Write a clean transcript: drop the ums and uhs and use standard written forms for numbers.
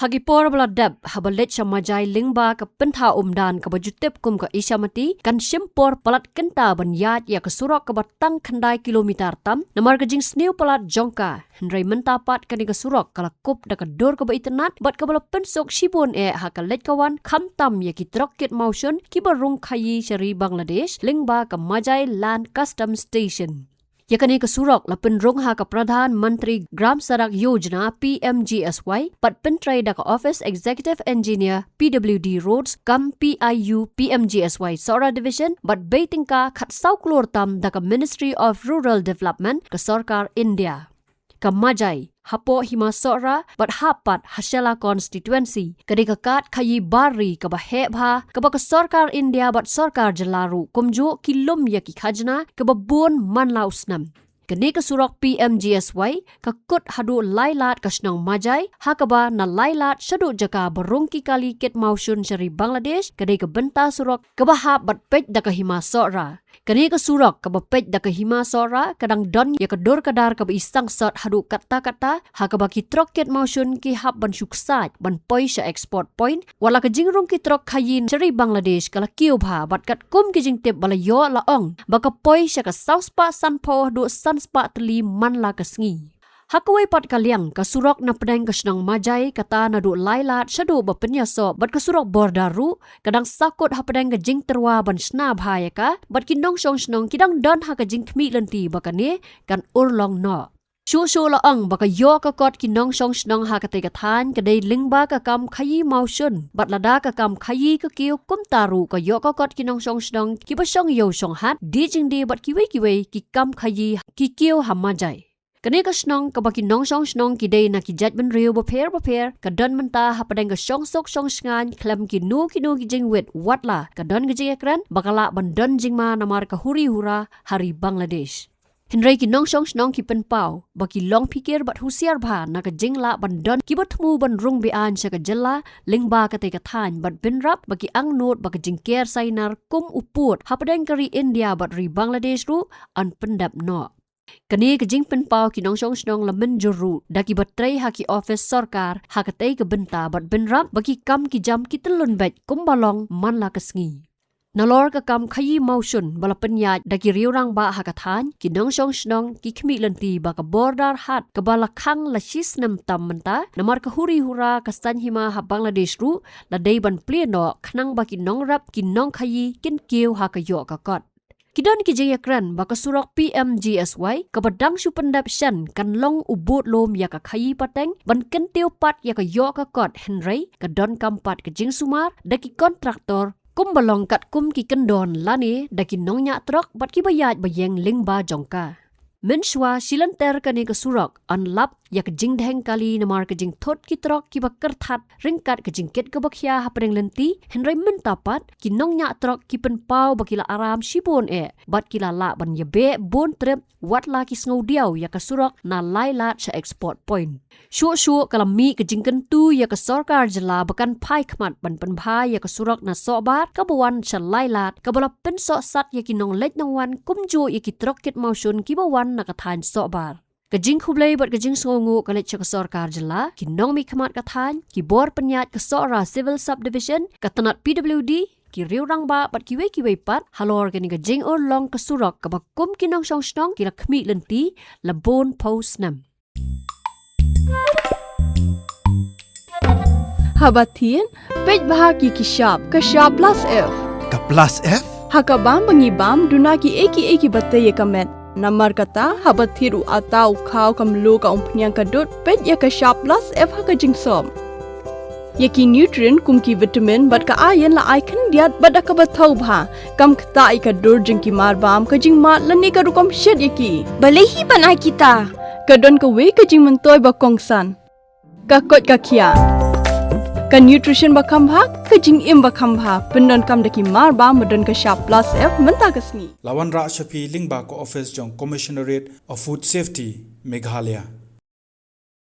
Hagipor beladab habalet samajai lingba ke pentha umdan ke bajutep kum ke isyamati kan simpor palat kenta banyat ya ke surak ke batang kendai kilometer tam namar ke jing sniu palat jongka Henry mentapat kani ke surak kala kup da ke dor ke ba internet bat ke bala pensok shibon hakalet kawan kham tam ya ki rocket motion ki barung khayi shari Bangladesh lingba ke majai land custom station Yakani ke surak la penrong ha ke Pradhan Menteri Gram Sadak Yojana PMGSY pat pentrai da ke Office Executive Engineer PWD Roads kam PIU PMGSY Sora Division bat beitingka khat sau klor tam da ke Ministry of Rural Development ke Sarkar India ke Majai Hapo Hima Sora bat hapat Hasela constituency kadika kat khayi bari ka bahebha ka ba Sarkar India bat Sarkar Jalaru kumjo kilom ya ki khajna ka babon manlausnam kani ka surak PMGSY ka kut hadu lailat ka snong majai hakaba na lailat shadu jaka barung ki kali ket mausun shari Bangladesh kadika benta surak ka bahap bat pej da ka Hima Sora Kani ka surak ka bapej da ka Hima Sora kadang don ya ka dor kadar ka isang sat hadu kata-kata ha ka baki troket motion ki hab ban suksat ban poi sa export point wala ka jingrong ki trok khayin shari Bangladesh kala kiu bha bat kat kum ki jing tep bala yo la ong baka poi sa ka south spa sanpo do sun spa tli man la ka sngi Hakawai pat kaliang ka surok na pedang kasnang majai kata na du lailat shadu bapenya so bat ka surok bordaru kadang sakot ha pedang ka jing terwa ban sna bhaya ka bat kinong song snong kidang don ha ka jing khmi lenti bakane kan urlong no Shu la ang baka yo ka kot kinong song snong ha ka te ka than ka dei lingba ka kam khayi mausun bat lada ka kam khayi ka kiu kum taru ka yo ka kot kinong song snong ki ba song yo song hat di jing di bat kiwei ki kam khayi ki kiu hamajai Kani ka snong ka baki nong song snong ki day na ki jat ben riu baper ka don menta ha padang ka song sok song sngan klem ki nu ki jing wet watla ka don ka jing ekran bakala ban don jing ma namar ka huri hura hari Bangladesh Henry ki nong song snong ki pen pau baki long pikir bat husiar bha na ka jing la ban don ki batmu ban rung bi an sa ka jella lingba ka te ka than bat bin rap baki ang not baka jing ker sainar kum uput ha padang kari India bat ri Bangladesh ru an pendap no Kani ka jing pen pau ki nong song snong lamen juru daki batray ha ki office sarkar ha ka tay ka benta bat ben rap baki kam ki jam ki telun bet kumbalong man la ka sngi Nalor ka kam khayi mausun bala penyat daki riurang ba ha ka than ki nong song snong ki khmi lenti ba ka border hat ka bala khang la shis nam tam menta namar ka huri hura ka stan hima ha Bangladesh ru la dei ban plieno khnang ba ki nong rap ki nong khayi kin kiu ha ka yo ka kot Kidon ki jayakran baka surak PMGSY kabadang supendap shan kan long ubut lom ya ka khayi pateng ban kentiu pat ya ka yo ka kot Henry ka don kampat ka jing sumar daki kontraktor kumbalong kat kum ki kendon lani daki nongnya trok bat ki bayat bayeng lingba jongka Menshwa silanter kani ka surak anlap ya ka jing dheng kali namar ka jing thot ki trok ki bakar that ringkat ka jing ket ka bakhya ha padeng lenti Henry mentapat ki nongnya trok ki pen pau bakila aram shibon bat kila la ban yabe bon trip wat la ki sngo diaw ya ka surak na lailat sa export point shu kala mi ka jing kentu ya ka sarkar jala bakan phai khmat ban pen bhai ya ka surak na sobat ka bawan sa lailat ka bala pen so sat ya ki nong lek nong wan kumjo ya ki trok ket mausun ki bawan na ka than sobar Kajing kublay bat kajing songu kalit siya ka sarkar jala, kinong mi kamat kathan, ki bor penyat ka Sora Civil Subdivision, katanat PWD, ki riurang ba bat kiway pat, halor kani kajing long ka surak kabakum kinong song snong kila kmi lenti, labon post nam. Habatin, pej bahagi ki shop plus F. Ka plus F? Hakabam bangibam dunaki eki batay kamet. Namar kata habat thiru atau khau kamlu ka umpnyang kadut pet ya ka shop plus F ha ka jingsom yaki nutrient kum ki vitamin bat ka iron la icon diat bat ka bathau bha kam khta I ka dur jing ki mar bam ka jing mat lani ka rukom shed yaki balehi banai kita ka don ka we ka jing mentoy ba kongsan ka kot ka khia ka nutrition ba khambha ka jing im ba khambha pendon kam daki mar ba modon ka shop plus F menta ka sngi Lawan Ra Shafi Lingba ko office jong Commissionerate of Food Safety Meghalaya